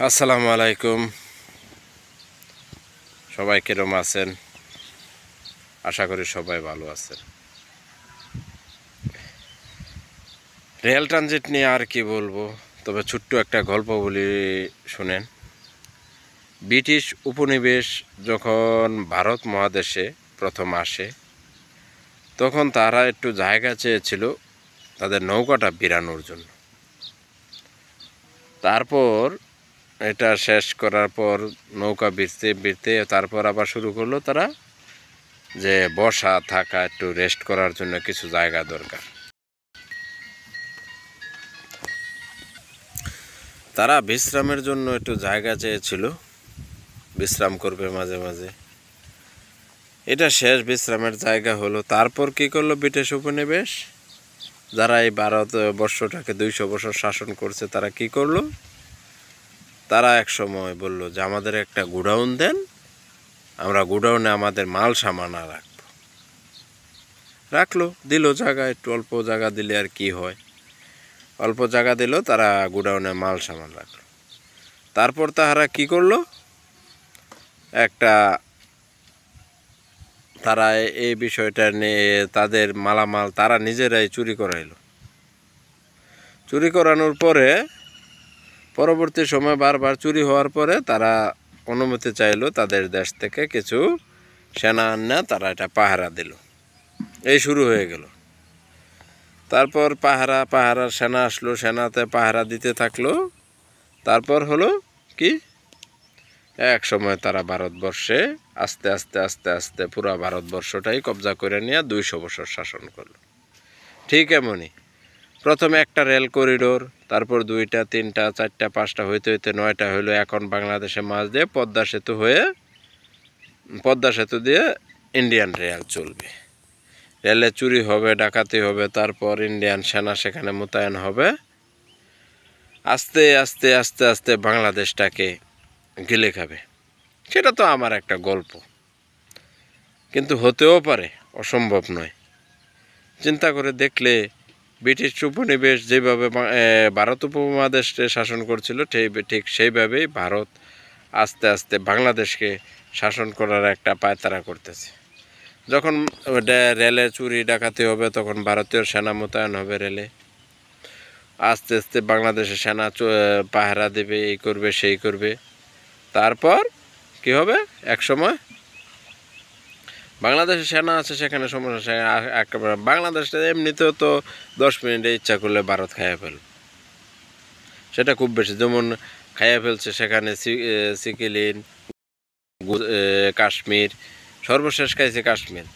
আসসালামু আলাইকুম, সবাই কেরম আছেন? আশা করি সবাই ভালো আছেন। রেল ট্রানজিট নিয়ে আর কি বলবো, তবে ছোট্ট একটা গল্প বলি, শুনেন। ব্রিটিশ উপনিবেশ যখন ভারত মহাদেশে প্রথম আসে, তখন তারা একটু জায়গা চেয়েছিল তাদের নৌকাটা বিরানোর জন্য। তারপর এটা শেষ করার পর নৌকা বিরতে বিরতে তারপর আবার শুরু করলো তারা যে বসা থাকা, একটু রেস্ট করার জন্য কিছু জায়গা দরকার। তারা বিশ্রামের জন্য একটু জায়গা চেয়েছিল, বিশ্রাম করবে মাঝে মাঝে। এটা শেষ বিশ্রামের জায়গা হলো। তারপর কি করলো ব্রিটিশ উপনিবেশ, যারা এই ভারতবর্ষটাকে 200 বছর শাসন করছে, তারা কি করলো, তারা এক সময় বলল যে আমাদের একটা গোডাউন দেন, আমরা গোডাউনে আমাদের মাল সামান রাখলো। দিল জায়গা, একটু অল্প জায়গা দিলে আর কি হয়, অল্প জায়গা দিল, তারা গোডাউনে মাল সামান রাখলো। তারপর তাহারা কি করলো, তারা এই বিষয়টা নিয়ে তাদের মালামাল তারা নিজেরাই চুরি করাইলো। চুরি করানোর পরে পরবর্তী সময় বারবার চুরি হওয়ার পরে তারা অনুমতি চাইলো তাদের দেশ থেকে, কিছু সেনা আনা তারা এটা পাহারা দিল। এই শুরু হয়ে গেল। তারপর পাহারার সেনা আসলো, সেনাতে পাহারা দিতে থাকলো। তারপর হলো কি, এক সময় তারা ভারতবর্ষে আস্তে আস্তে আস্তে আস্তে পুরো ভারতবর্ষটাই কবজা করে নিয়ে 200 বছর শাসন করলো। ঠিক এমনই প্রথমে একটা রেল করিডোর, তারপর 2টা 3টা 4টা 5টা হইতে হইতে 9টা হইলো। এখন বাংলাদেশের মাঝ দিয়ে পদ্মা সেতু দিয়ে ইন্ডিয়ান রেল চলবে। রেলে চুরি হবে, ডাকাতি হবে, তারপর ইন্ডিয়ান সেনা সেখানে মোতায়েন হবে। আস্তে আস্তে আস্তে আস্তে বাংলাদেশটাকে গিলে খাবে। সেটা তো আমার একটা গল্প, কিন্তু হতেও পারে, অসম্ভব নয়। চিন্তা করে দেখলে ব্রিটিশ উপনিবেশ যেভাবে ভারত উপমহাদেশকে শাসন করছিল, ঠিক সেইভাবেই ভারত আস্তে আস্তে বাংলাদেশকে শাসন করার একটা পায়তারা করতেছে। যখন রেলে চুরি ডাকাতি হবে, তখন ভারতীয় সেনা মোতায়েন হবে রেলে। আস্তে আস্তে বাংলাদেশের সেনা পাহারা দেবে, এই করবে সেই করবে। তারপর কি হবে, এক সময় বাংলাদেশের সেনা আছে সেখানে সমস্যা, একেবারে বাংলাদেশটা এমনিতেও তো 10 মিনিটে ইচ্ছা করলে ভারত খাইয়া ফেল, সেটা খুব বেশি। যেমন খাইয়া ফেলছে সেখানে সিকিলিন, কাশ্মীর, সর্বশেষ খাইছে কাশ্মীর।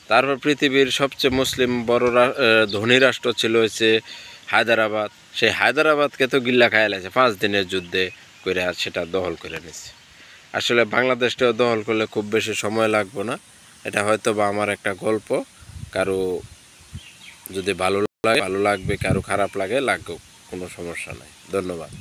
তারপর পৃথিবীর সবচেয়ে মুসলিম বড় ধনী রাষ্ট্র ছিল হচ্ছে হায়দ্রাবাদ। সেই হায়দ্রাবাদকে তো গিল্লা খাইয়া লাগছে 5 দিনের যুদ্ধে করে, সেটা দখল করে নিচ্ছে। আসলে বাংলাদেশটাও দখল করলে খুব বেশি সময় লাগবে না। এটা হয়তো বা আমার একটা গল্প, কারো যদি ভালো লাগবে, কারো খারাপ লাগবে, কোনো সমস্যা নাই। ধন্যবাদ।